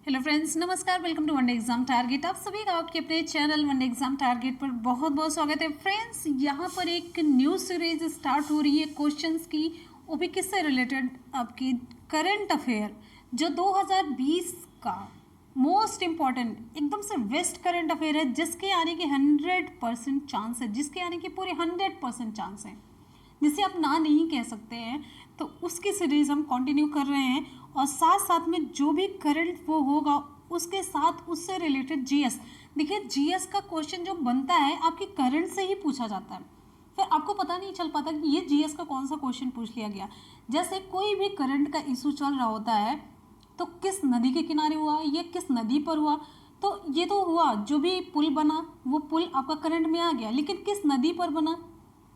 Hello friends, नमस्कार। Welcome to one day exam target. आप सभी का आपके अपने चैनल वनडे एग्जाम टारगेट पर बहुत बहुत स्वागत है। फ्रेंड्स, यहाँ पर एक न्यू सीरीज स्टार्ट हो रही है क्वेश्चंस की, वो भी किससे रिलेटेड, आपकी करंट अफेयर जो 2020 का मोस्ट इम्पॉर्टेंट एकदम से बेस्ट करंट अफेयर है, जिसके आने के 100% चांस है, जिसके आने के पूरे 100% चांस है, जिसे आप ना नहीं कह सकते हैं। तो उसकी सीरीज हम कंटिन्यू कर रहे हैं और साथ साथ में जो भी करंट वो होगा उसके साथ उससे रिलेटेड जीएस। देखिए, जीएस का क्वेश्चन जो बनता है आपके करंट से ही पूछा जाता है, फिर आपको पता नहीं चल पाता कि ये जीएस का कौन सा क्वेश्चन पूछ लिया गया। जैसे कोई भी करंट का इशू चल रहा होता है तो किस नदी के किनारे हुआ, ये किस नदी पर हुआ, तो ये तो हुआ जो भी पुल बना वो पुल आपका करंट में आ गया, लेकिन किस नदी पर बना,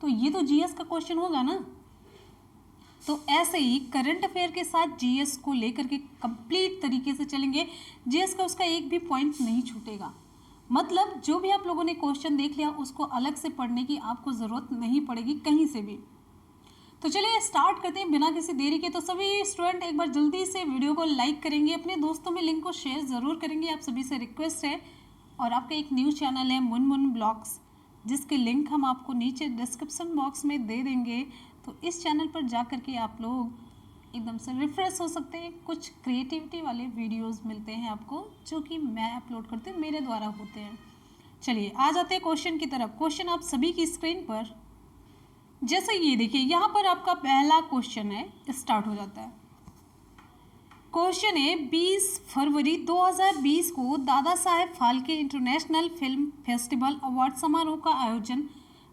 तो ये तो जीएस का क्वेश्चन होगा ना। तो ऐसे ही करंट अफेयर के साथ जीएस को लेकर के कंप्लीट तरीके से चलेंगे। जीएस का उसका एक भी पॉइंट नहीं छूटेगा, मतलब जो भी आप लोगों ने क्वेश्चन देख लिया उसको अलग से पढ़ने की आपको ज़रूरत नहीं पड़ेगी कहीं से भी। तो चलिए स्टार्ट करते हैं बिना किसी देरी के। तो सभी स्टूडेंट एक बार जल्दी से वीडियो को लाइक करेंगे, अपने दोस्तों में लिंक को शेयर ज़रूर करेंगे, आप सभी से रिक्वेस्ट है। और आपका एक न्यूज़ चैनल है मुनमुन ब्लॉग्स, जिसके लिंक हम आपको नीचे डिस्क्रिप्शन बॉक्स में दे देंगे। तो इस चैनल पर जा कर के आप लोग एकदम से रिफ्रेश हो सकते हैं, कुछ क्रिएटिविटी वाले वीडियोस मिलते हैं आपको, जो कि मैं अपलोड करती हूँ, मेरे द्वारा होते हैं। चलिए आ जाते हैं क्वेश्चन की तरफ। क्वेश्चन आप सभी की स्क्रीन पर, जैसे ये देखिए, यहाँ पर आपका पहला क्वेश्चन है, स्टार्ट हो जाता है। क्वेश्चन है, 20 फरवरी 2020 को Dada Saheb Phalke international film festival award समारोह का आयोजन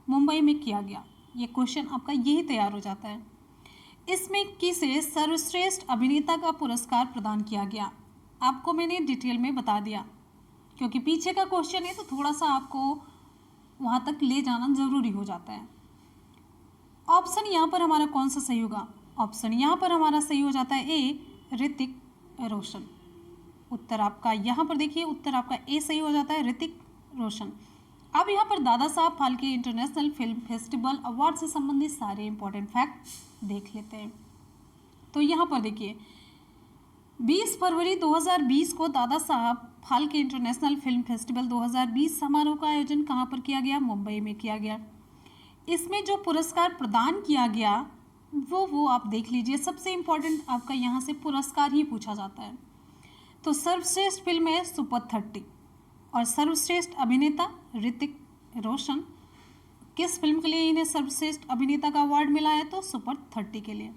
मुंबई में किया गया। ये क्वेश्चन आपका यही तैयार हो जाता है। इसमें किसे सर्वश्रेष्ठ अभिनेता का पुरस्कार प्रदान किया गया? आपको मैंने डिटेल में बता दिया, क्योंकि पीछे का क्वेश्चन है तो थोड़ा सा आपको वहाँ तक ले जाना ज़रूरी हो जाता है। ऑप्शन यहाँ पर हमारा कौन सा सही होगा? ऑप्शन यहाँ पर हमारा सही हो जाता है ए, ऋतिक रोशन। उत्तर आपका यहाँ पर देखिए, उत्तर आपका ए सही हो जाता है, ऋतिक रोशन। अब यहाँ पर Dada Saheb Phalke international film festival award से संबंधित सारे इंपॉर्टेंट फैक्ट देख लेते हैं। तो यहाँ पर देखिए, 20 फरवरी 2020 को Dada Saheb Phalke international film festival 2020 समारोह का आयोजन कहाँ पर किया गया? मुंबई में किया गया। इसमें जो पुरस्कार प्रदान किया गया वो आप देख लीजिए। सबसे इम्पोर्टेंट आपका यहाँ से पुरस्कार ही पूछा जाता है। तो सर्वश्रेष्ठ फिल्म है सुपर 30 और सर्वश्रेष्ठ अभिनेता ऋतिक रोशन। किस फिल्म के लिए इन्हें सर्वश्रेष्ठ अभिनेता का अवार्ड मिला है? तो सुपर 30 के लिए।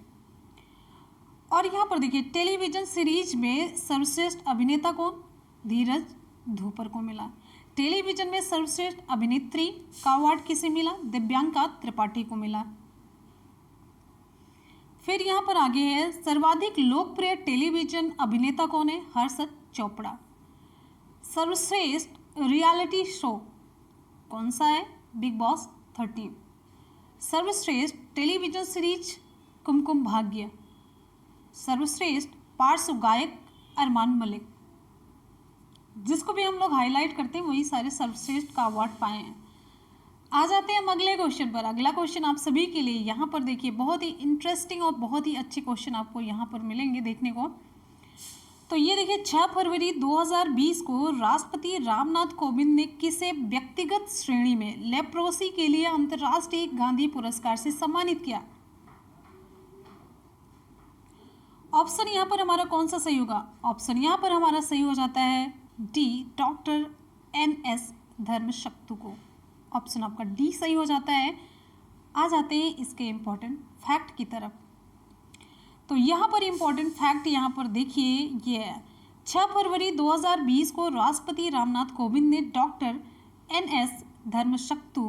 और यहाँ पर देखिए, टेलीविजन सीरीज में सर्वश्रेष्ठ अभिनेता कौन? धीरज धूपर को मिला। टेलीविजन में सर्वश्रेष्ठ अभिनेत्री का अवार्ड किसे मिला? दिव्यांका त्रिपाठी को मिला। फिर यहाँ पर आगे है, सर्वाधिक लोकप्रिय टेलीविजन अभिनेता कौन है? हर्षद चोपड़ा। सर्वश्रेष्ठ रियलिटी शो कौन सा है? Big boss 13। सर्वश्रेष्ठ टेलीविजन सीरीज कुमकुम भाग्य। सर्वश्रेष्ठ पार्श्व गायक अरमान मलिक। जिसको भी हम लोग हाईलाइट करते हैं वही सारे सर्वश्रेष्ठ का अवार्ड पाए हैं। आ जाते हैं हम अगले क्वेश्चन पर। अगला क्वेश्चन आप सभी के लिए यहाँ पर देखिए, बहुत ही इंटरेस्टिंग और बहुत ही अच्छे क्वेश्चन आपको यहाँ पर मिलेंगे देखने को। तो ये देखिए, 6 फरवरी 2020 को राष्ट्रपति रामनाथ कोविंद ने किसे व्यक्तिगत श्रेणी में लेप्रोसी के लिए अंतर्राष्ट्रीय गांधी पुरस्कार से सम्मानित किया? ऑप्शन यहाँ पर हमारा कौन सा सही होगा? ऑप्शन यहाँ पर हमारा सही हो जाता है डी, डॉक्टर NS धर्मशक्तु को। ऑप्शन आपका डी सही हो जाता है। आ जाते हैं इसके इम्पोर्टेंट फैक्ट की तरफ। तो यहाँ पर इम्पोर्टेंट फैक्ट यहाँ पर देखिए, ये है 6 फरवरी 2020 को राष्ट्रपति रामनाथ कोविंद ने डॉक्टर NS धर्मशक्तु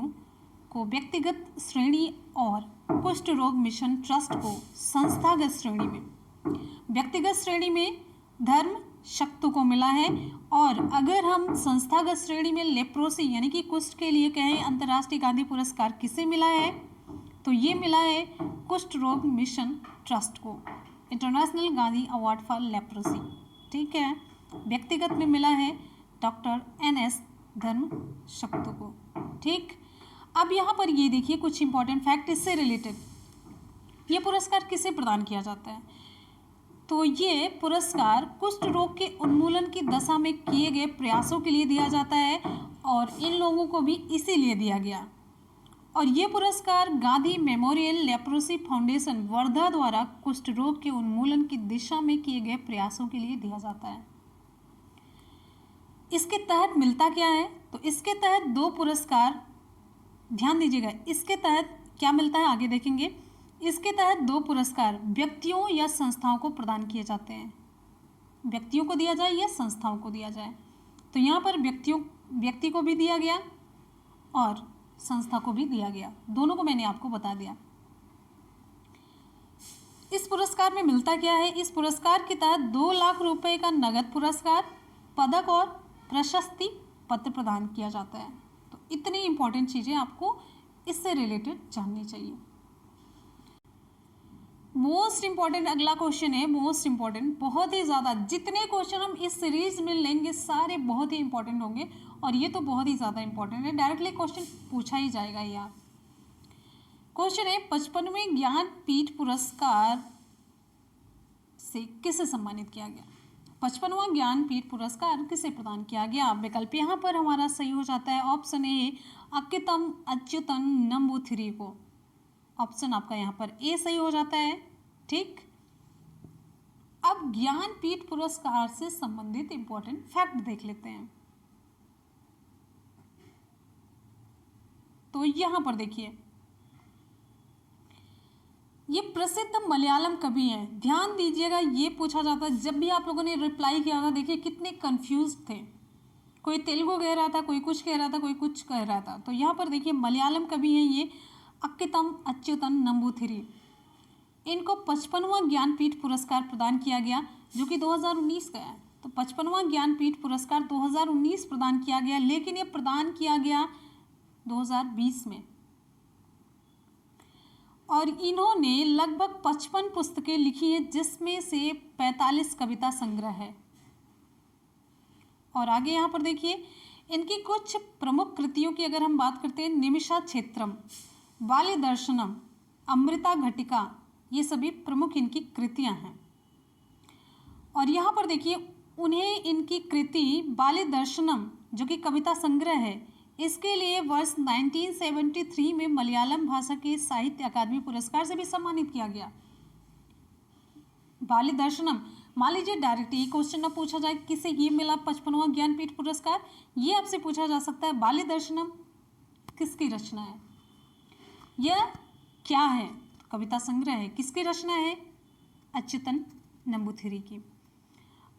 को व्यक्तिगत श्रेणी और कुष्ठ रोग मिशन ट्रस्ट को संस्थागत श्रेणी में, व्यक्तिगत श्रेणी में धर्म शक्तु को मिला है। और अगर हम संस्थागत श्रेणी में लेप्रोसी यानी कि कुष्ठ के लिए कहें, अंतर्राष्ट्रीय गांधी पुरस्कार किसे मिला है? तो ये मिला है कुष्ठ रोग मिशन ट्रस्ट को, international Gandhi award for leprosy. ठीक है, व्यक्तिगत में मिला है डॉक्टर NS धर्मशक्तु को। ठीक, अब यहाँ पर ये देखिए कुछ इंपॉर्टेंट फैक्ट इससे रिलेटेड। ये पुरस्कार किसे प्रदान किया जाता है? तो ये पुरस्कार कुष्ठ रोग के उन्मूलन की दशा में किए गए प्रयासों के लिए दिया जाता है और इन लोगों को भी इसीलिए दिया गया। और ये पुरस्कार Gandhi memorial leprosy foundation Wardha द्वारा कुष्ठ रोग के उन्मूलन की दिशा में किए गए प्रयासों के लिए दिया जाता है। इसके तहत मिलता क्या है? तो इसके तहत दो पुरस्कार, ध्यान दीजिएगा, इसके तहत क्या मिलता है आगे देखेंगे। इसके तहत दो पुरस्कार व्यक्तियों या संस्थाओं को प्रदान किए जाते हैं। व्यक्तियों को दिया जाए या संस्थाओं को दिया जाए, तो यहाँ पर व्यक्ति को भी दिया गया और संस्था को भी दिया गया, दोनों को मैंने आपको बता दिया। इस पुरस्कार में मिलता क्या है? इस पुरस्कार के तहत 2 लाख रुपए का नगद पुरस्कार, पदक और प्रशस्ति पत्र प्रदान किया जाता है। तो इतनी इंपॉर्टेंट चीजें आपको इससे रिलेटेड जाननी चाहिए। मोस्ट इंपॉर्टेंट अगला क्वेश्चन है, मोस्ट इंपॉर्टेंट, बहुत ही ज़्यादा, जितने क्वेश्चन हम इस सीरीज में लेंगे सारे बहुत ही इंपॉर्टेंट होंगे और ये तो बहुत ही ज़्यादा इंपॉर्टेंट है, डायरेक्टली क्वेश्चन पूछा ही जाएगा यार। क्वेश्चन है 55वें ज्ञानपीठ पुरस्कार से किसे सम्मानित किया गया? 55वां ज्ञानपीठ पुरस्कार किसे प्रदान किया गया? विकल्प यहाँ पर हमारा सही हो जाता है ऑप्शन ए अक्कितम अच्युतन नंबूथिरी को। ऑप्शन आपका यहाँ पर ए सही हो जाता है। ठीक, अब ज्ञानपीठ पुरस्कार से संबंधित इंपॉर्टेंट फैक्ट देख लेते हैं। तो यहाँ पर देखिए, ये प्रसिद्ध मलयालम कवि हैं। ध्यान दीजिएगा, ये पूछा जाता है जब भी आप लोगों ने रिप्लाई किया था, देखिए कितने कंफ्यूज थे, कोई तेलुगु कह रहा था, कोई कुछ कह रहा था, कोई कुछ कह रहा था। तो यहाँ पर देखिए मलयालम कवि हैं ये अक्कितम अच्युतन नंबूथिरी। इनको 55वां ज्ञानपीठ पुरस्कार प्रदान किया गया जो कि 2019 का है। तो 55वां ज्ञानपीठ पुरस्कार 2019 प्रदान किया गया, लेकिन ये प्रदान किया गया 2020 में। और इन्होंने लगभग 55 पुस्तकें लिखी हैं जिसमें से 45 कविता संग्रह है। और आगे यहाँ पर देखिए इनकी कुछ प्रमुख कृतियों की अगर हम बात करते हैं, निमिषा क्षेत्रम, बाली दर्शनम, अमृता घटिका, ये सभी प्रमुख इनकी कृतियां हैं। और यहाँ पर देखिए उन्हें इनकी कृति बाली दर्शनम जो कि कविता संग्रह है, इसके लिए वर्ष 1973 में मलयालम भाषा के साहित्य अकादमी पुरस्कार से भी सम्मानित किया गया। बाली दर्शनम, मान लीजिए डायरेक्ट ये क्वेश्चन ना पूछा जाए किसे ये मिला 55वां ज्ञानपीठ पुरस्कार, ये आपसे पूछा जा सकता है बाली दर्शनम किसकी रचना है, यह क्या है? कविता संग्रह है, किसकी रचना है? अच्युतन नंबूथिरी की।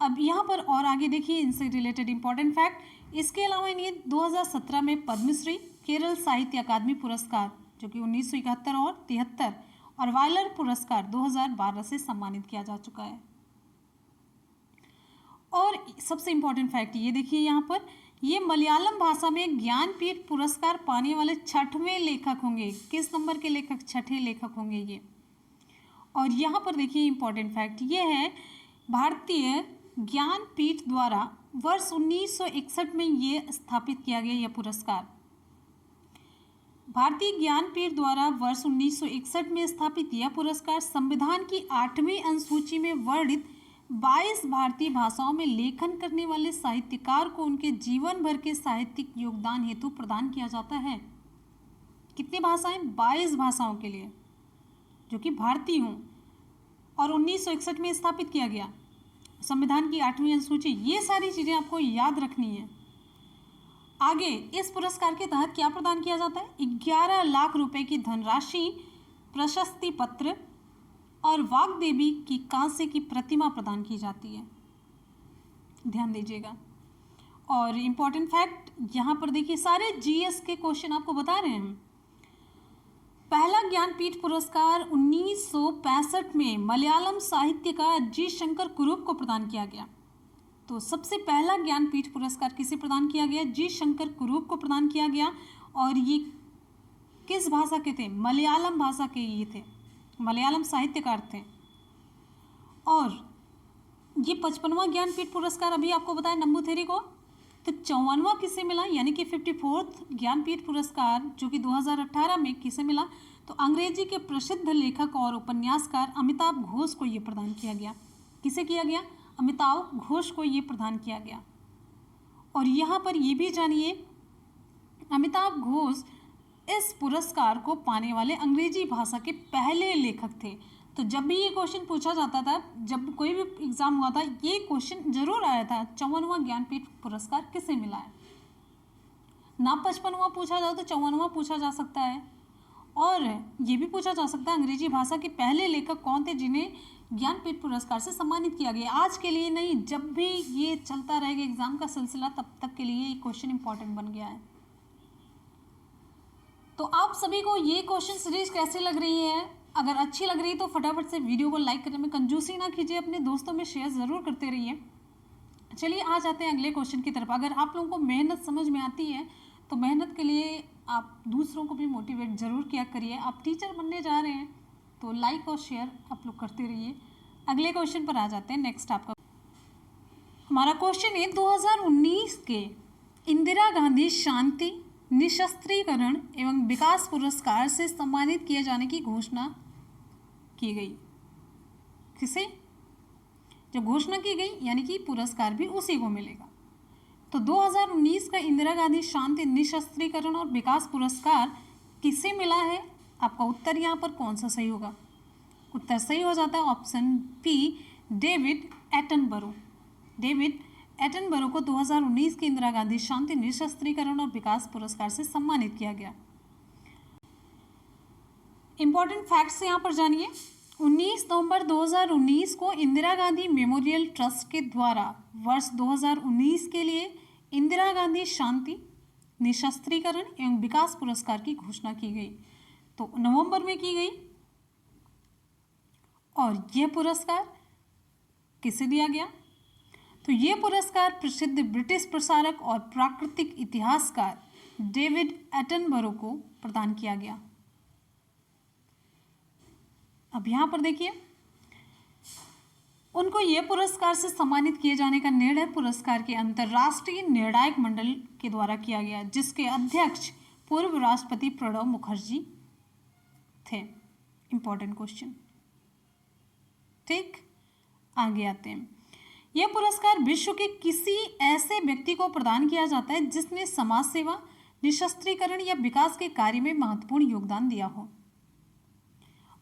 अब यहाँ पर और आगे देखिए इनसे रिलेटेड इंपॉर्टेंट फैक्ट, इसके अलावा इन्हें 2017 में पद्मश्री, केरल साहित्य अकादमी पुरस्कार जो कि 1971 और 73 और वायलर पुरस्कार 2012 से सम्मानित किया जा चुका है। और सबसे इंपॉर्टेंट फैक्ट ये देखिए यहाँ पर, ये मलयालम भाषा में ज्ञानपीठ पुरस्कार पाने वाले 6वें लेखक होंगे। किस नंबर के लेखक? 6ठे लेखक होंगे ये। और यहाँ पर देखिए इंपॉर्टेंट फैक्ट ये है, भारतीय ज्ञानपीठ द्वारा वर्ष 1961 में ये स्थापित किया गया यह पुरस्कार। भारतीय ज्ञानपीठ द्वारा वर्ष 1961 में स्थापित यह पुरस्कार संविधान की 8वीं अनुसूची में वर्णित 22 भारतीय भाषाओं में लेखन करने वाले साहित्यकार को उनके जीवन भर के साहित्यिक योगदान हेतु प्रदान किया जाता है। कितनी भाषाएं? 22 भाषाओं के लिए जो कि भारतीय हों और 1961 में स्थापित किया गया, संविधान की 8वीं अनुसूची। ये सारी चीज़ें आपको याद रखनी है। आगे इस पुरस्कार के तहत क्या प्रदान किया जाता है? 11 लाख रुपए की धनराशि, प्रशस्ति पत्र और वाग्देवी की कांस्य की प्रतिमा प्रदान की जाती है। ध्यान दीजिएगा। और इम्पॉर्टेंट फैक्ट यहाँ पर देखिए, सारे जीएस के क्वेश्चन आपको बता रहे हैं। पहला ज्ञानपीठ पुरस्कार 1965 में मलयालम साहित्यकार जी शंकर कुरूप को प्रदान किया गया। तो सबसे पहला ज्ञानपीठ पुरस्कार किसे प्रदान किया गया? जी शंकर कुरूप को प्रदान किया गया। और ये किस भाषा के थे? मलयालम भाषा के ये थे, मलयालम साहित्यकार थे। और ये 55वां ज्ञानपीठ पुरस्कार अभी आपको बताया नंबूथिरी को। तो 54वां किसे मिला, यानी कि 54th ज्ञानपीठ पुरस्कार जो कि 2018 में किसे मिला? तो अंग्रेजी के प्रसिद्ध लेखक और उपन्यासकार अमिताभ घोष को ये प्रदान किया गया। किसे किया गया? अमिताभ घोष को ये प्रदान किया गया। और यहाँ पर ये भी जानिए, अमिताभ घोष इस पुरस्कार को पाने वाले अंग्रेजी भाषा के पहले लेखक थे। तो जब भी ये क्वेश्चन पूछा जाता था, जब कोई भी एग्जाम हुआ था, ये क्वेश्चन जरूर आया था, 54वां ज्ञानपीठ पुरस्कार किसे मिला है। ना 55वां पूछा जाए तो 54वां पूछा जा सकता है। और ये भी पूछा जा सकता है अंग्रेजी भाषा के पहले लेखक कौन थे जिन्हें ज्ञानपीठ पुरस्कार से सम्मानित किया गया। आज के लिए नहीं, जब भी ये चलता रहेगा एग्जाम का सिलसिला, तब तक के लिए ये क्वेश्चन इंपॉर्टेंट बन गया है। तो आप सभी को ये क्वेश्चन सीरीज कैसे लग रही है? अगर अच्छी लग रही है तो फटाफट से वीडियो को लाइक करने में कंजूसी ना कीजिए, अपने दोस्तों में शेयर ज़रूर करते रहिए। चलिए आ जाते हैं अगले क्वेश्चन की तरफ। अगर आप लोगों को मेहनत समझ में आती है तो मेहनत के लिए आप दूसरों को भी मोटिवेट ज़रूर किया करिए। आप टीचर बनने जा रहे हैं तो लाइक और शेयर आप लोग करते रहिए। अगले क्वेश्चन पर आ जाते हैं। नेक्स्ट आपका हमारा क्वेश्चन है 2019 के इंदिरा गांधी शांति, निशस्त्रीकरण एवं विकास पुरस्कार से सम्मानित किए जाने की घोषणा की गई। किसे? जब घोषणा की गई यानी कि पुरस्कार भी उसी को मिलेगा। तो 2019 का इंदिरा गांधी शांति, निशस्त्रीकरण और विकास पुरस्कार किसे मिला है? आपका उत्तर यहाँ पर कौन सा सही होगा? उत्तर सही हो जाता है option P, David Attenborough. David Attenborough को 2019 के इंदिरा गांधी शांति, निशस्त्रीकरण और विकास पुरस्कार से सम्मानित किया गया। इंपॉर्टेंट फैक्ट्स यहाँ पर जानिए। 19 नवंबर 2019 को इंदिरा गांधी मेमोरियल ट्रस्ट के द्वारा वर्ष 2019 के लिए इंदिरा गांधी शांति, निशस्त्रीकरण एवं विकास पुरस्कार की घोषणा की गई। तो नवंबर में की गई। और यह पुरस्कार किसे दिया गया? तो ये पुरस्कार प्रसिद्ध ब्रिटिश प्रसारक और प्राकृतिक इतिहासकार डेविड एटनबरो को प्रदान किया गया। अब यहाँ पर देखिए, उनको ये पुरस्कार से सम्मानित किए जाने का निर्णय पुरस्कार के अंतर्राष्ट्रीय निर्णायक मंडल के द्वारा किया गया, जिसके अध्यक्ष पूर्व राष्ट्रपति प्रणब मुखर्जी थे। Important question. ठीक, आगे आते हैं। यह पुरस्कार विश्व के किसी ऐसे व्यक्ति को प्रदान किया जाता है जिसने समाज सेवा, निशस्त्रीकरण या विकास के कार्य में महत्वपूर्ण योगदान दिया हो।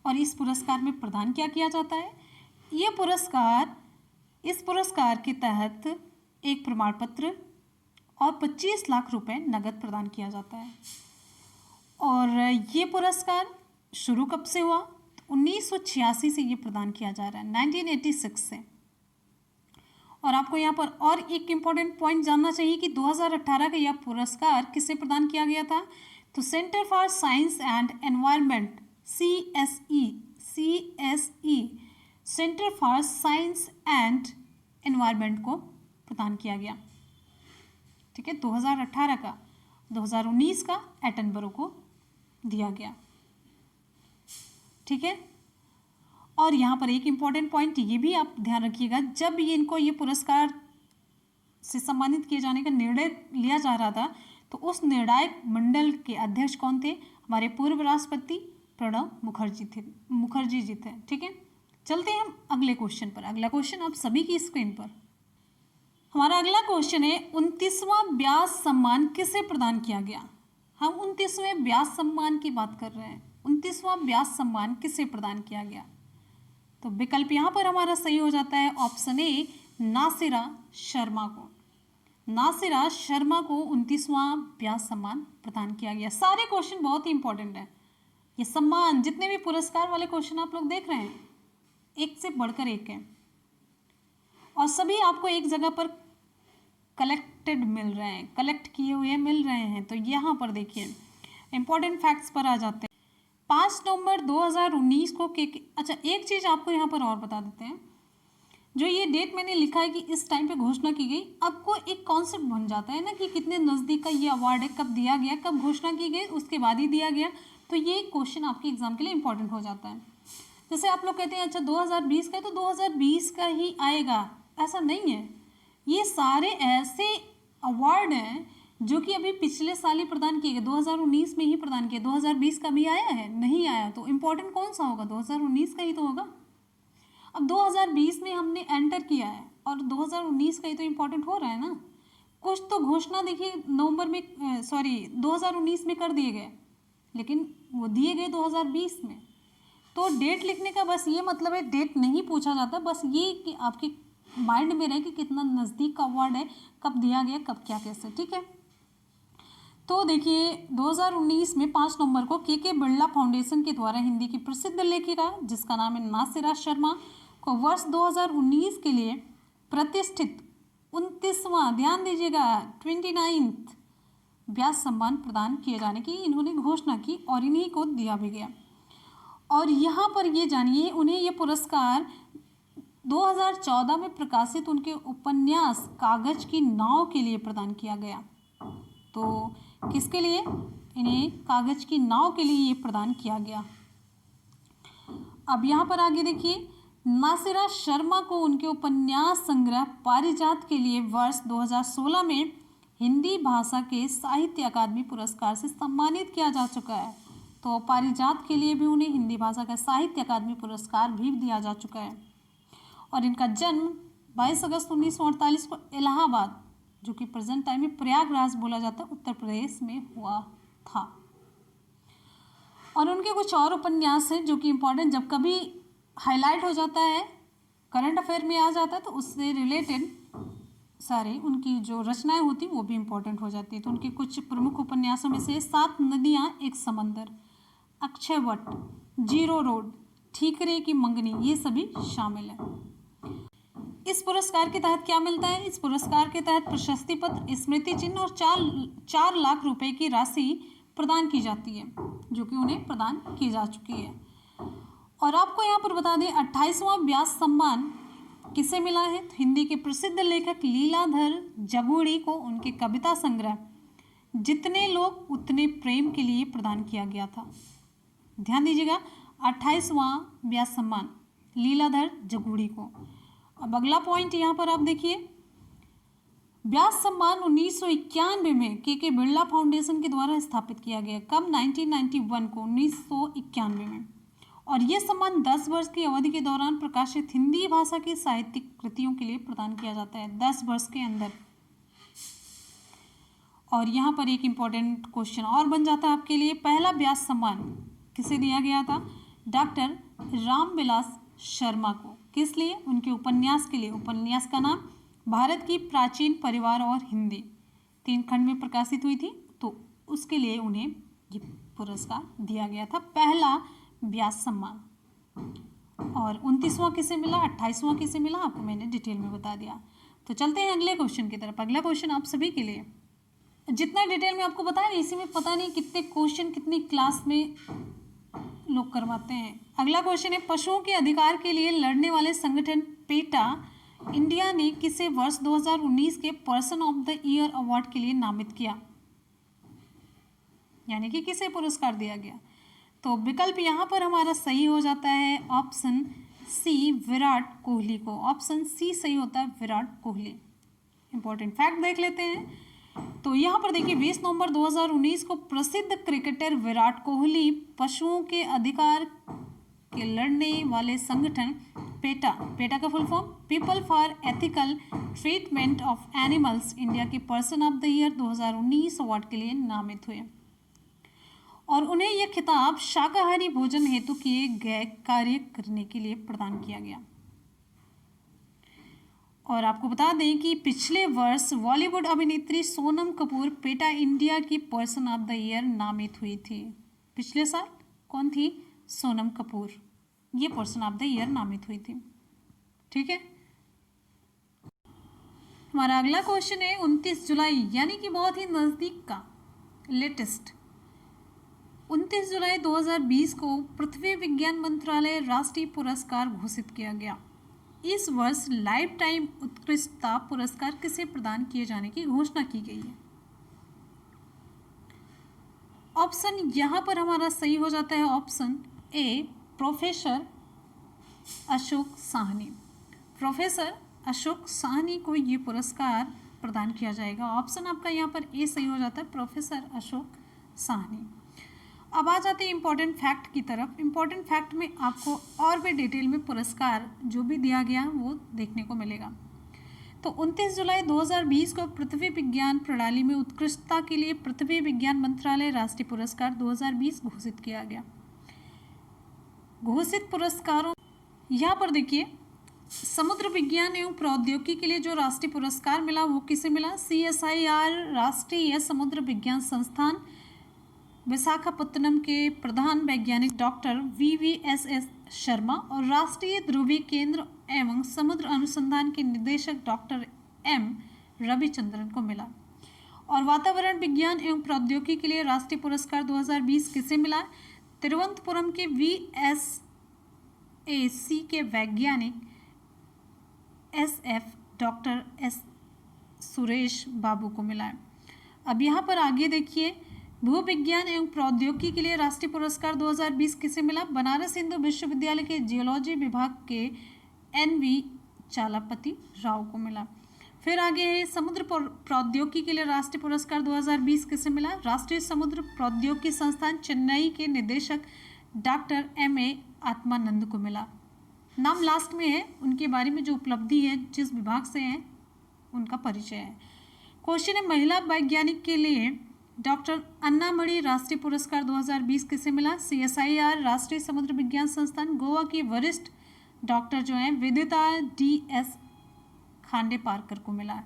और इस पुरस्कार में प्रदान क्या किया जाता है? इस पुरस्कार के तहत एक प्रमाण पत्र और 25 लाख रुपए नगद प्रदान किया जाता है। और ये पुरस्कार शुरू कब से हुआ? 1986 से ये प्रदान किया जा रहा है, 1986 से। और आपको यहाँ पर और एक इम्पॉर्टेंट पॉइंट जानना चाहिए कि 2018 का यह पुरस्कार किसे प्रदान किया गया था? तो centre for science and environment, CSE, centre for science and environment को प्रदान किया गया। ठीक है, 2018 का, 2019 का एटनबरो को दिया गया। ठीक है, और यहाँ पर एक इम्पॉर्टेंट पॉइंट ये भी आप ध्यान रखिएगा, जब इनको ये पुरस्कार से सम्मानित किए जाने का निर्णय लिया जा रहा था तो उस निर्णायक मंडल के अध्यक्ष कौन थे? हमारे पूर्व राष्ट्रपति प्रणब मुखर्जी जी थे। ठीक है, चलते हैं हम अगले क्वेश्चन पर। अगला क्वेश्चन आप सभी की स्क्रीन पर। हमारा अगला क्वेश्चन है 29वां व्यास सम्मान किसे प्रदान किया गया? हम 29वें व्यास सम्मान की बात कर रहे हैं। 29वां व्यास सम्मान किसे प्रदान किया गया? तो विकल्प यहाँ पर हमारा सही हो जाता है ऑप्शन ए, नासिरा शर्मा को। नासिरा शर्मा को 29वां व्यास सम्मान प्रदान किया गया। सारे क्वेश्चन बहुत ही इंपॉर्टेंट है। ये सम्मान, जितने भी पुरस्कार वाले क्वेश्चन आप लोग देख रहे हैं, एक से बढ़कर एक है और सभी आपको एक जगह पर कलेक्टेड मिल रहे हैं, कलेक्ट किए हुए मिल रहे हैं। तो यहाँ पर देखिए इंपॉर्टेंट फैक्ट्स पर आ जाते हैं। 5 नवंबर 2019 को अच्छा एक चीज़ आपको यहाँ पर और बता देते हैं, जो ये डेट मैंने लिखा है कि इस टाइम पे घोषणा की गई, आपको एक कॉन्सेप्ट बन जाता है ना कि कितने नज़दीक का ये अवार्ड है, कब दिया गया, कब घोषणा की गई, उसके बाद ही दिया गया। तो ये क्वेश्चन आपके एग्जाम के लिए इंपॉर्टेंट हो जाता है। जैसे आप लोग कहते हैं अच्छा 2020 का है तो 2020 का ही आएगा, ऐसा नहीं है। ये सारे ऐसे अवार्ड हैं जो कि अभी पिछले साल ही प्रदान किए गए, 2019 में ही प्रदान किए। 2020 का भी आया है? नहीं आया। तो इम्पोर्टेंट कौन सा होगा? 2019 का ही तो होगा। अब 2020 में हमने एंटर किया है और 2019 का ही तो इम्पोर्टेंट हो रहा है ना। कुछ तो घोषणा देखिए नवंबर में 2019 में कर दिए गए, लेकिन वो दिए गए 2020 में। तो डेट लिखने का बस ये मतलब है, डेट नहीं पूछा जाता, बस ये कि आपके माइंड में रहे कि कितना नज़दीक का अवार्ड है, कब दिया गया, कब क्या कैसे, ठीक है। तो देखिए 2019 में 5 नवंबर को के बिरला फाउंडेशन के द्वारा हिंदी की प्रसिद्ध लेखिका जिसका नाम है नासिरा शर्मा को वर्ष 2019 के लिए प्रतिष्ठित 29वां, ध्यान दीजिएगा 29th व्यास सम्मान प्रदान किए जाने की इन्होंने घोषणा की और इन्हीं को दिया भी गया। और यहाँ पर ये जानिए उन्हें ये पुरस्कार 2014 में प्रकाशित उनके उपन्यास कागज की नाव के लिए प्रदान किया गया। तो किसके लिए? इन्हें कागज की नाव के लिए ये प्रदान किया गया। अब यहाँ पर आगे देखिए, नासिरा शर्मा को उनके उपन्यास संग्रह पारिजात के लिए वर्ष 2016 में हिंदी भाषा के साहित्य अकादमी पुरस्कार से सम्मानित किया जा चुका है। तो पारिजात के लिए भी उन्हें हिंदी भाषा का साहित्य अकादमी पुरस्कार भी दिया जा चुका है। और इनका जन्म 22 अगस्त 1948 को इलाहाबाद, जो कि प्रेजेंट टाइम में प्रयागराज बोला जाता है, उत्तर प्रदेश में हुआ था। और उनके कुछ और उपन्यास हैं जो कि इम्पोर्टेंट, जब कभी हाईलाइट हो जाता है, करंट अफेयर में आ जाता है, तो उससे रिलेटेड सारे उनकी जो रचनाएं होती वो भी इम्पोर्टेंट हो जाती है। तो उनके कुछ प्रमुख उपन्यासों में से 7 नदियाँ एक समंदर, अक्षयवट, जीरो रोड, ठीकरे की मंगनी, ये सभी शामिल हैं। इस पुरस्कार के तहत क्या मिलता है? इस पुरस्कार के तहत प्रशस्ति पत्र, स्मृति चिन्ह और 4 लाख रुपए की राशि प्रदान की जाती है, जो कि उन्हें प्रदान की जा चुकी है। और आपको यहाँ पर बता दें 28वां व्यास सम्मान किसे मिला है? तो हिंदी के प्रसिद्ध लेखक लीलाधर जगुड़ी को उनके कविता संग्रह जितने लोग उतने प्रेम के लिए प्रदान किया गया था। ध्यान दीजिएगा, 28वां व्यास सम्मान लीलाधर जगुड़ी को। अब अगला पॉइंट यहाँ पर आप देखिए, व्यास सम्मान 1991 में के बिरला फाउंडेशन के द्वारा स्थापित किया गया। कब? 1991 को, 1991 में। और ये सम्मान 10 वर्ष की अवधि के दौरान प्रकाशित हिंदी भाषा की साहित्यिक कृतियों के लिए प्रदान किया जाता है, 10 वर्ष के अंदर। और यहाँ पर एक इम्पॉर्टेंट क्वेश्चन और बन जाता है आपके लिए, पहला व्यास सम्मान किसे दिया गया था? डॉक्टर रामविलास शर्मा को। किस लिए? उनके उपन्यास के लिए। उपन्यास का नाम भारत की प्राचीन परिवार और हिंदी, 3 खंड में प्रकाशित हुई थी, तो उसके लिए उन्हें ये पुरस्कार दिया गया था, पहला व्यास सम्मान। और 29वां किसे मिला, 28वां किसे मिला, आपको मैंने डिटेल में बता दिया। तो चलते हैं अगले क्वेश्चन की तरफ। अगला क्वेश्चन आप सभी के लिए, जितना डिटेल में आपको बताया इसी में पता नहीं कितने क्वेश्चन कितनी क्लास में लोग करवाते हैं। अगला क्वेश्चन है, पशुओं के अधिकार के लिए लड़ने वाले संगठन पेटा इंडिया ने किसे वर्ष 2019 के person of the year award के लिए नामित किया? यानी कि किसे पुरस्कार दिया गया? तो विकल्प यहाँ पर हमारा सही हो जाता है ऑप्शन सी, विराट कोहली को। ऑप्शन सी सही होता है, विराट कोहली। इंपॉर्टेंट फैक्ट देख लेते हैं। तो यहाँ पर देखिए 20 नवंबर 2019 को प्रसिद्ध क्रिकेटर विराट कोहली पशुओं के अधिकार के लड़ने वाले संगठन पेटा का full form people for ethical treatment of animals India के person of the year 2019 award के लिए नामित हुए। और उन्हें यह खिताब शाकाहारी भोजन हेतु किए गए कार्य करने के लिए प्रदान किया गया। और आपको बता दें कि पिछले वर्ष बॉलीवुड अभिनेत्री सोनम कपूर पेटा इंडिया की पर्सन ऑफ द ईयर नामित हुई थी। पिछले साल कौन थी? सोनम कपूर, ये पर्सन ऑफ द ईयर नामित हुई थी। ठीक है, हमारा अगला क्वेश्चन है 29 जुलाई, यानी कि बहुत ही नज़दीक का लेटेस्ट 29 जुलाई 2020 को पृथ्वी विज्ञान मंत्रालय राष्ट्रीय पुरस्कार घोषित किया गया। इस वर्ष लाइफ टाइम उत्कृष्टता पुरस्कार किसे प्रदान किए जाने की घोषणा की गई है? ऑप्शन यहाँ पर हमारा सही हो जाता है option A, professor Ashok Sahni. Professor Ashok Sahni को ये पुरस्कार प्रदान किया जाएगा। ऑप्शन आपका यहाँ पर ए सही हो जाता है, प्रोफेसर अशोक साहनी। अब आ जाते हैं इम्पोर्टेंट फैक्ट की तरफ। इम्पोर्टेंट फैक्ट में आपको और भी डिटेल में पुरस्कार जो भी दिया गया वो देखने को मिलेगा। तो 29 जुलाई 2020 को पृथ्वी विज्ञान प्रणाली में उत्कृष्टता के लिए पृथ्वी विज्ञान मंत्रालय राष्ट्रीय पुरस्कार 2020 घोषित किया गया। घोषित पुरस्कारों यहाँ पर देखिए, समुद्र विज्ञान एवं प्रौद्योगिकी के लिए जो राष्ट्रीय पुरस्कार मिला वो किसे मिला? CSIR राष्ट्रीय समुद्र विज्ञान संस्थान विशाखापत्तनम के प्रधान वैज्ञानिक डॉक्टर VVSS शर्मा और राष्ट्रीय ध्रुवीय केंद्र एवं समुद्र अनुसंधान के निदेशक डॉक्टर M रविचंद्रन को मिला। और वातावरण विज्ञान एवं प्रौद्योगिकी के लिए राष्ट्रीय पुरस्कार 2020 किसे मिला? तिरुवनंतपुरम के VSAC के वैज्ञानिक SF doctor S Suresh Babu को मिला है। अब यहाँ पर आगे देखिए, भूविज्ञान एवं प्रौद्योगिकी के लिए राष्ट्रीय पुरस्कार 2020 किसे मिला? बनारस हिंदू विश्वविद्यालय के जियोलॉजी विभाग के NV चालापति राव को मिला। फिर आगे है, समुद्र प्रौद्योगिकी के लिए राष्ट्रीय पुरस्कार 2020 किसे मिला? राष्ट्रीय समुद्र प्रौद्योगिकी संस्थान चेन्नई के निदेशक डॉक्टर MA आत्मानंद को मिला। नाम लास्ट में है, उनके बारे में जो उपलब्धि है, जिस विभाग से है, उनका परिचय है। क्वेश्चन है, महिला वैज्ञानिक के लिए डॉक्टर अन्नामणि राष्ट्रीय पुरस्कार 2020 किसे मिला? CSIR राष्ट्रीय समुद्र विज्ञान संस्थान गोवा की वरिष्ठ डॉक्टर जो हैं विदिता DS खांडेपारकर को मिला है।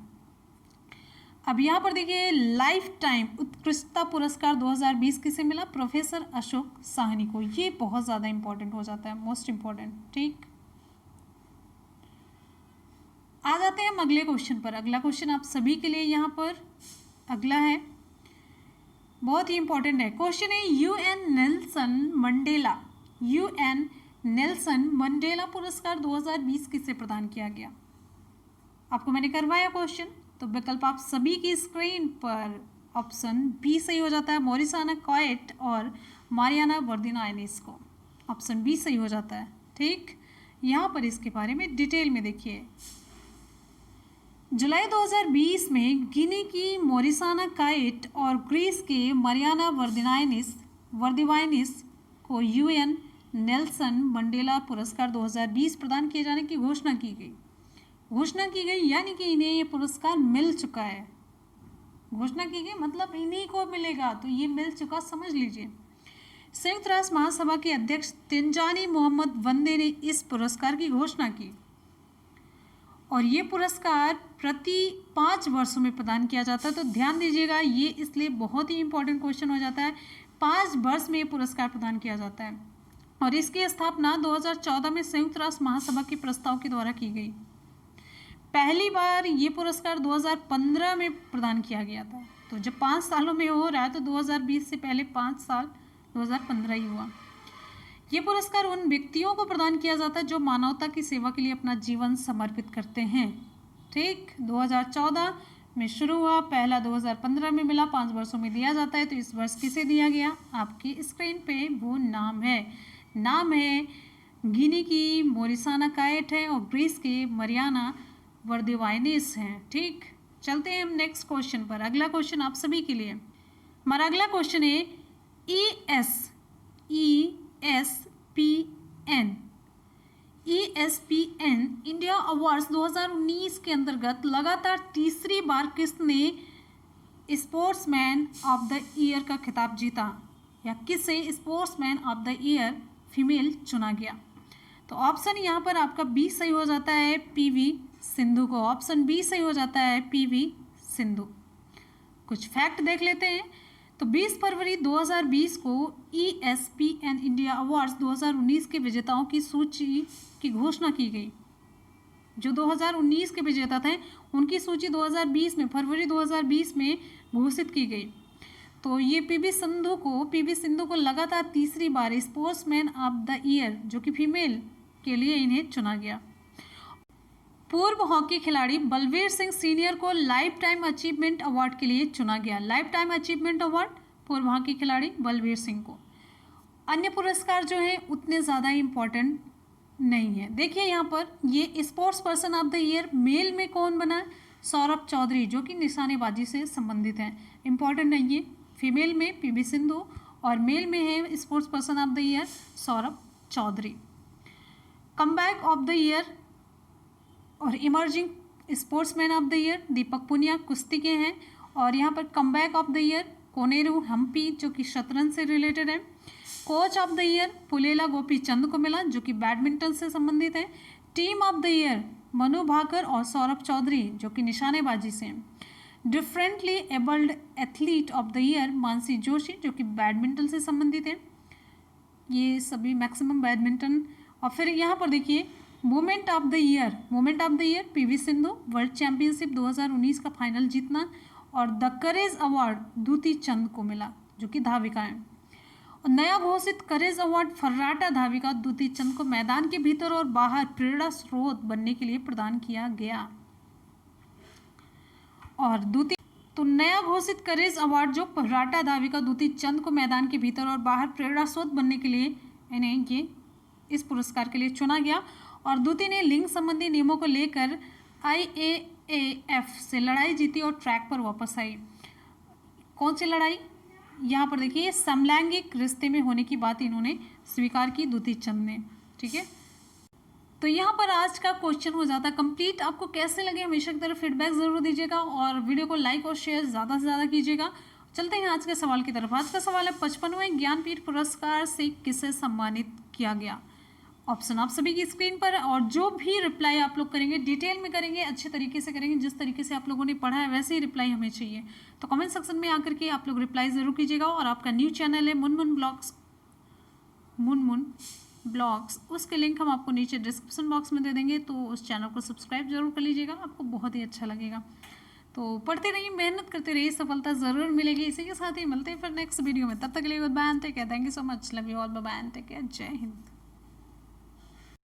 अब यहाँ पर देखिए, लाइफ टाइम उत्कृष्टता पुरस्कार 2020 किसे मिला? प्रोफेसर अशोक साहनी को। ये बहुत ज़्यादा इंपॉर्टेंट हो जाता है, मोस्ट इंपॉर्टेंट। ठीक, आ जाते हैं हम अगले क्वेश्चन पर। अगला क्वेश्चन आप सभी के लिए यहाँ पर अगला है, बहुत ही इंपॉर्टेंट है। क्वेश्चन है, UN नेल्सन मंडेला पुरस्कार 2020 किसे प्रदान किया गया? आपको मैंने करवाया क्वेश्चन, तो विकल्प आप सभी की स्क्रीन पर। ऑप्शन बी सही हो जाता है, मॉरिसाना कॉएट और मारियाना वर्दिनाइनिस को। ऑप्शन बी सही हो जाता है। ठीक, यहाँ पर इसके बारे में डिटेल में देखिए। जुलाई 2020 में गिनी की मॉरिसाना काइट और ग्रीस के मारियाना वर्दिवाइनिस को UN नेल्सन मंडेला पुरस्कार 2020 प्रदान किए जाने की घोषणा की गई, यानी कि इन्हें ये पुरस्कार मिल चुका है। घोषणा की गई मतलब इन्हीं को मिलेगा, तो ये मिल चुका समझ लीजिए। संयुक्त राष्ट्र महासभा के अध्यक्ष तिनजानी मोहम्मद वंदे ने इस पुरस्कार की घोषणा की और ये पुरस्कार प्रति 5 वर्षों में प्रदान किया जाता है। तो ध्यान दीजिएगा, ये इसलिए बहुत ही इंपॉर्टेंट क्वेश्चन हो जाता है। 5 वर्ष में ये पुरस्कार प्रदान किया जाता है और इसकी स्थापना 2014 में संयुक्त राष्ट्र महासभा के प्रस्ताव के द्वारा की गई। पहली बार ये पुरस्कार 2015 में प्रदान किया गया था। तो जब 5 सालों में हो रहा है तो 2020 से पहले 5 साल 2015 ही हुआ। ये पुरस्कार उन व्यक्तियों को प्रदान किया जाता है जो मानवता की सेवा के लिए अपना जीवन समर्पित करते हैं। ठीक, 2014 में शुरू हुआ, पहला 2015 में मिला, 5 वर्षों में दिया जाता है। तो इस वर्ष किसे दिया गया? आपकी स्क्रीन पे वो नाम है गिनी की मॉरिसाना काइट है और ग्रीस के मारियाना वर्दिवाइनिस हैं। ठीक, चलते हैं हम नेक्स्ट क्वेश्चन पर। अगला क्वेश्चन आप सभी के लिए, हमारा अगला क्वेश्चन है, ESPN इंडिया अवार्ड्स 2019 के अंतर्गत लगातार तीसरी बार किसने स्पोर्ट्समैन ऑफ द ईयर का खिताब जीता, या किसे sportsman of the year female चुना गया? तो ऑप्शन यहाँ पर आपका बी सही हो जाता है, PV सिंधु को। ऑप्शन बी सही हो जाता है, PV सिंधु। कुछ फैक्ट देख लेते हैं। तो 20 फरवरी 2020 को ESPN इंडिया अवार्ड्स 2019 के विजेताओं की सूची की घोषणा की गई। जो 2019 के विजेता थे उनकी सूची 2020 में, फरवरी 2020 में घोषित की गई। तो ये PV सिंधु को लगातार तीसरी बार स्पोर्ट्समैन ऑफ द ईयर जो कि फीमेल के लिए इन्हें चुना गया। पूर्व हॉकी खिलाड़ी बलवीर सिंह सीनियर को लाइफ टाइम अचीवमेंट अवार्ड के लिए चुना गया। लाइफ टाइम अचीवमेंट अवार्ड पूर्व हॉकी खिलाड़ी बलवीर सिंह को। अन्य पुरस्कार जो हैं उतने ज़्यादा इम्पोर्टेंट नहीं है। देखिए यहाँ पर ये sports person of the year male में कौन बना है? सौरभ चौधरी, जो कि निशानेबाजी से संबंधित हैं, इम्पॉर्टेंट नहीं है। फीमेल में PV सिंधु और मेल में है sports person of the year Saurabh Chaudhary. Comeback of the year और emerging sportsman of the year Deepak Punia कुश्ती के हैं। और यहाँ पर comeback of the year Koneru Humpy जो कि शतरंज से रिलेटेड है। Coach of the year Pullela Gopi Chand को मिला जो कि बैडमिंटन से संबंधित है। Team of the year Manu Bhaker और सौरभ चौधरी जो कि निशानेबाजी से हैं। Differently abled athlete of the year Mansi Joshi जो कि बैडमिंटन से संबंधित है। ये सभी मैक्सिमम बैडमिंटन। और फिर यहाँ पर देखिए moment of the year PV Sindhu world championship 2019 का फाइनल जीतना। और द करेज अवार्ड दूती चंद को मिला जो कि धाविका है। और नया घोषित करेज अवार्ड फर्राटा धाविका दूती चंद को मैदान के भीतर और बाहर प्रेरणा स्रोत बनने के लिए प्रदान किया गया। और नया घोषित करेज अवार्ड जो फर्राटा धाविका दूती चंद को मैदान के भीतर और बाहर प्रेरणा स्रोत बनने के लिए इन्हें ये इस पुरस्कार के लिए चुना गया। और दूती ने लिंग संबंधी नियमों को लेकर IAAF से लड़ाई जीती और ट्रैक पर वापस आई। कौन सी लड़ाई? यहाँ पर देखिए समलैंगिक रिश्ते में होने की बात इन्होंने स्वीकार की दूती चंद ने। ठीक है, तो यहाँ पर आज का क्वेश्चन हो जाता है कंप्लीट। आपको कैसे लगे हमेशा की तरह फीडबैक जरूर दीजिएगा और वीडियो को लाइक और शेयर ज़्यादा से ज़्यादा कीजिएगा। चलते हैं आज के सवाल की तरफ। आज का सवाल है 55वें ज्ञानपीठ पुरस्कार से किसे सम्मानित किया गया? ऑप्शन आप सभी की स्क्रीन पर है। और जो भी रिप्लाई आप लोग करेंगे डिटेल में करेंगे, अच्छे तरीके से करेंगे, जिस तरीके से आप लोगों ने पढ़ा है वैसे ही रिप्लाई हमें चाहिए। तो कमेंट सेक्शन में आकर के आप लोग रिप्लाई ज़रूर कीजिएगा। और आपका न्यू चैनल है मुनमुन ब्लॉग्स, उसके लिंक हम आपको नीचे डिस्क्रिप्शन बॉक्स में दे देंगे, तो उस चैनल को सब्सक्राइब जरूर कर लीजिएगा, आपको बहुत ही अच्छा लगेगा। तो पढ़ते रहिए, मेहनत करते रहिए, सफलता ज़रूर मिलेगी। इसी के साथ ही मिलते हैं फिर नेक्स्ट वीडियो में। तब तक के लिए good bye and take care. Thank you so much. Love you all. Bye bye and take care. जय हिंद।